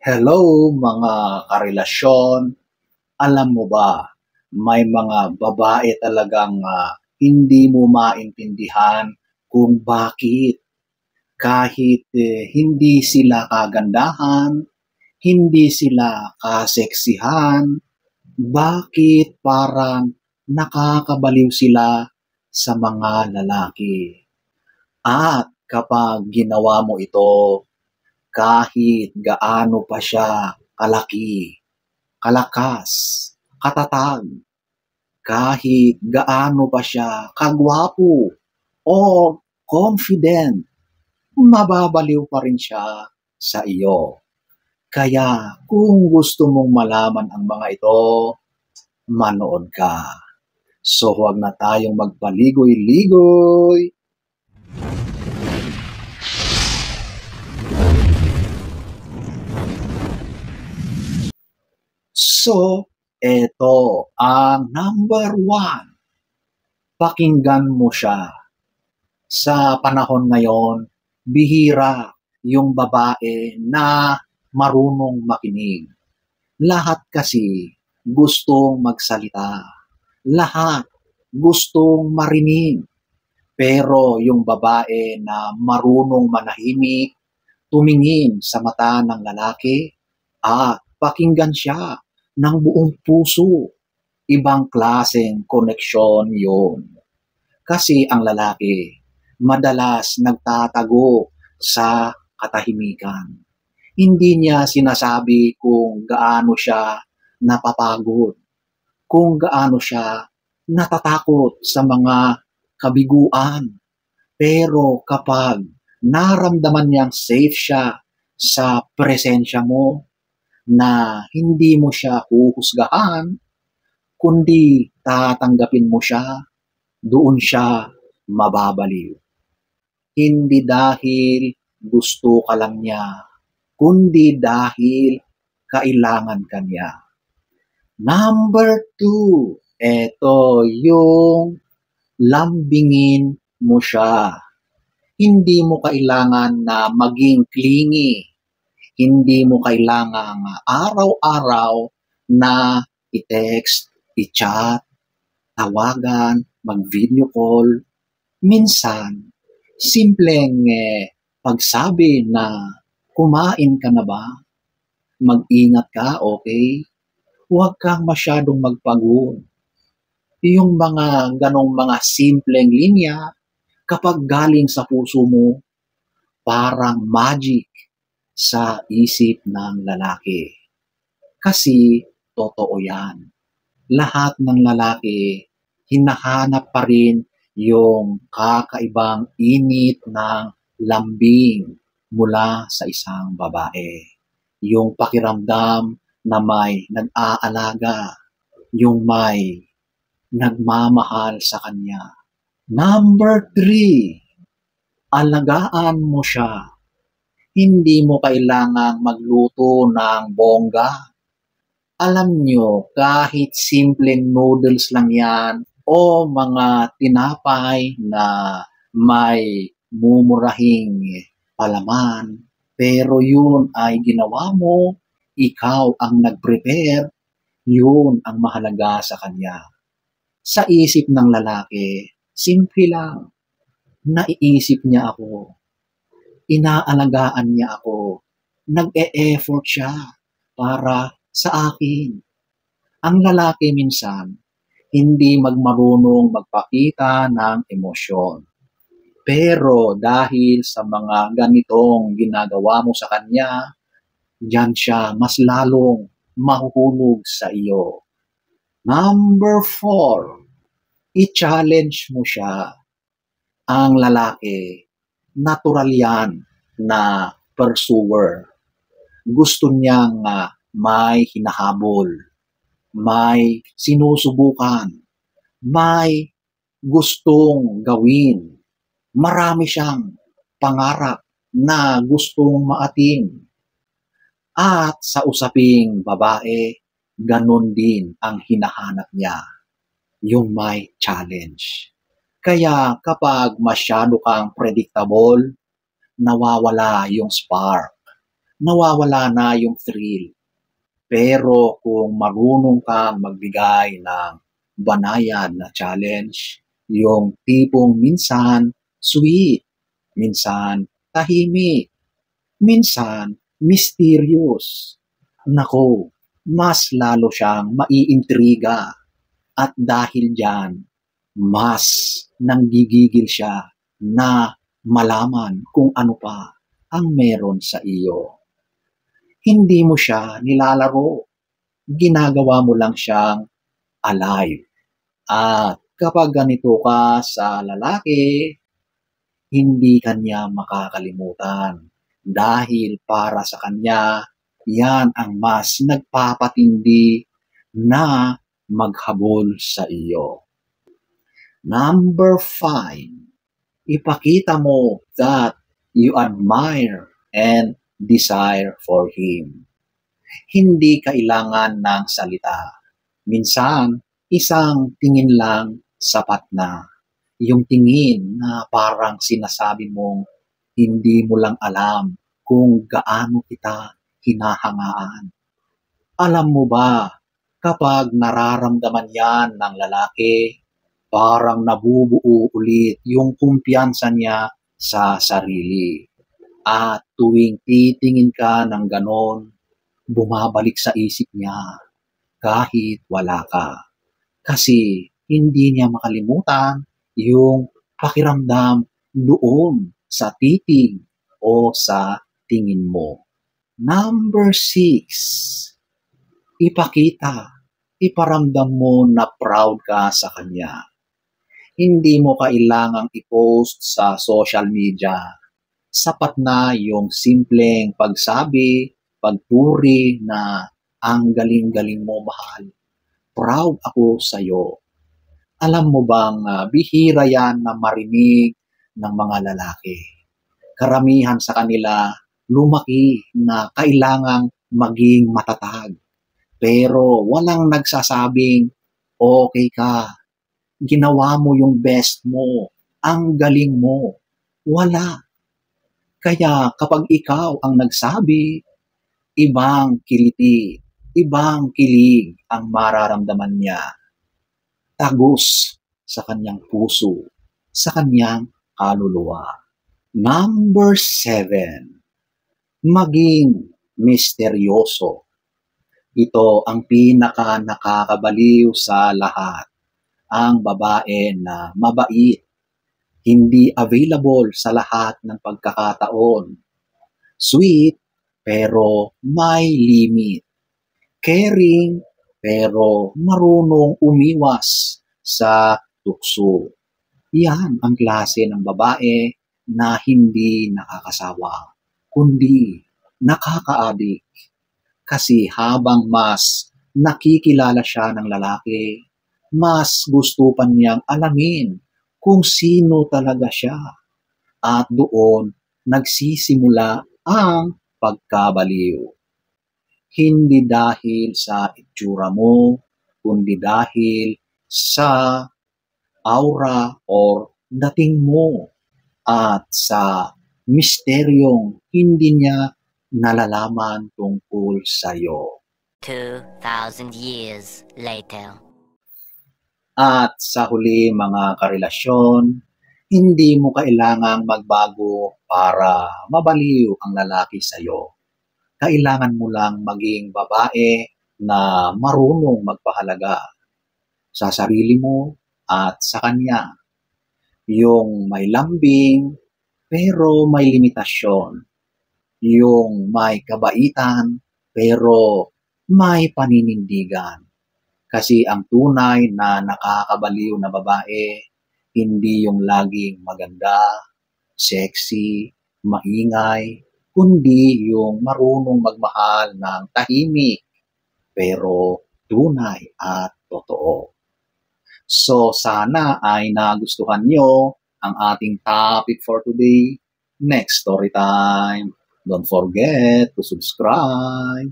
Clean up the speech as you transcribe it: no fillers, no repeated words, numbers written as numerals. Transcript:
Hello mga karelasyon, alam mo ba, may mga babae talagang hindi mo maintindihan kung bakit kahit hindi sila kagandahan, hindi sila kaseksihan, bakit parang nakakabaliw sila sa mga lalaki. At kapag ginawa mo ito, kahit gaano pa siya kalaki, kalakas, katatag, kahit gaano pa siya kagwapo o confident, mababaliw pa rin siya sa iyo. Kaya kung gusto mong malaman ang mga ito, manood ka. So huwag na tayong magpaligoy-ligoy. So, eto ang number 1. Pakinggan mo siya. Sa panahon ngayon, bihira yung babae na marunong makinig. Lahat kasi gustong magsalita. Lahat gustong marinig. Pero yung babae na marunong manahimik, tumingin sa mata ng lalaki at pakinggan siya ng buong puso. Ibang klaseng koneksyon yun. Kasi ang lalaki, madalas nagtatago sa katahimikan. Hindi niya sinasabi kung gaano siya napapagod, kung gaano siya natatakot sa mga kabiguan. Pero kapag naramdaman niyang safe siya sa presensya mo, na hindi mo siya huhusgahan, kundi tatanggapin mo siya, doon siya mababaliw. Hindi dahil gusto ka lang niya, kundi dahil kailangan ka niya. Number 2, eto yung lambingin mo siya. Hindi mo kailangan na maging clingy. Hindi mo kailangan araw-araw na i-text, i-chat, tawagan, mag-video call. Minsan, simpleng pagsabi na kumain ka na ba? Mag-ingat ka, okay? Huwag kang masyadong magpagod. Yung mga ganong mga simpleng linya, kapag galing sa puso mo, parang magic sa isip ng lalaki. Kasi totoo yan. Lahat ng lalaki, hinahanap pa rin yung kakaibang init ng lambing mula sa isang babae. Yung pakiramdam na may nag-aalaga, yung may nagmamahal sa kanya. Number 3, alagaan mo siya. Hindi mo kailangang magluto ng bongga. Alam nyo, kahit simpleng noodles lang yan o mga tinapay na may mumurahing palaman, pero yun ay ginawa mo, ikaw ang nag-prepare, yun ang mahalaga sa kanya. Sa isip ng lalaki, simple lang, naiisip niya ako, inaalagaan niya ako, nag-e-effort siya para sa akin. Ang lalaki minsan, hindi marunong magpakita ng emosyon. Pero dahil sa mga ganitong ginagawa mo sa kanya, diyan siya mas lalong mahuhulog sa iyo. Number 4, i-challenge mo siya. Ang lalaki, natural yan na pursuer. Gusto niyang may hinahabol, may sinusubukan, may gustong gawin. Marami siyang pangarap na gustong maating. At sa usaping babae, ganun din ang hinahanap niya, yung may challenge. Kaya kapag masyado kang predictable, nawawala yung spark. nawawala na yung thrill. Pero kung marunong kang magbigay ng banayad na challenge, yung tipong minsan sweet, minsan tahimik, minsan mysterious, nako, mas lalo siyang maiintriga. At dahil dyan, mas nanggigigil siya na malaman kung ano pa ang meron sa iyo. Hindi mo siya nilalaro. Ginagawa mo lang siyang alive. At kapag ganito ka sa lalaki, hindi kanya makakalimutan. Dahil para sa kanya, yan ang mas nagpapatindi na maghabol sa iyo. Number 5, ipakita mo that you admire and desire for him. Hindi kailangan ng salita. Minsan, isang tingin lang sapat na. Yung tingin na parang sinasabi mong hindi mo lang alam kung gaano kita hinahangaan. Alam mo ba, kapag nararamdaman yan ng lalaki, parang nabubuo ulit yung kumpiyansa niya sa sarili. At tuwing titingin ka ng ganon, bumabalik sa isip niya kahit wala ka. Kasi hindi niya makalimutan yung pakiramdam doon sa titig o sa tingin mo. Number 6, iparamdam mo na proud ka sa kanya. Hindi mo kailangang i-post sa social media. Sapat na yung simpleng pagpuri na ang galing-galing mo, mahal. Proud ako sa'yo. Alam mo bang bihira yan na marinig ng mga lalaki. Karamihan sa kanila lumaki na kailangang maging matatag. Pero walang nagsasabing, okay ka, ginawa mo yung best mo, ang galing mo. Wala. Kaya kapag ikaw ang nagsabi, ibang kiliti, ibang kilig ang mararamdaman niya. Tagos sa kanyang puso, sa kanyang kaluluwa. Number 7, maging misteryoso. Ito ang pinaka nakakabaliw sa lahat. Ang babae na mabait, hindi available sa lahat ng pagkakataon. Sweet, pero may limit. Caring, pero marunong umiwas sa tukso. Yan ang klase ng babae na hindi nakakasawa, kundi nakakaadik. Kasi habang mas nakikilala siya ng lalaki, mas gusto pa niyang alamin kung sino talaga siya. At doon nagsisimula ang pagkabaliw. Hindi dahil sa itsura mo, kundi dahil sa aura or dating mo at sa misteryong hindi niya nalalaman tungkol sa'yo. 2,000 years later. At sa huli mga karelasyon, hindi mo kailangang magbago para mabaliw ang lalaki sa'yo. Kailangan mo lang maging babae na marunong magpahalaga sa sarili mo at sa kanya. Yung may lambing pero may limitasyon. Yung may kabaitan pero may paninindigan. Kasi ang tunay na nakakabaliw na babae, hindi yung laging maganda, sexy, maingay, kundi yung marunong magmahal ng tahimik, pero tunay at totoo. So sana ay nagustuhan nyo ang ating topic for today. Next story time. Don't forget to subscribe.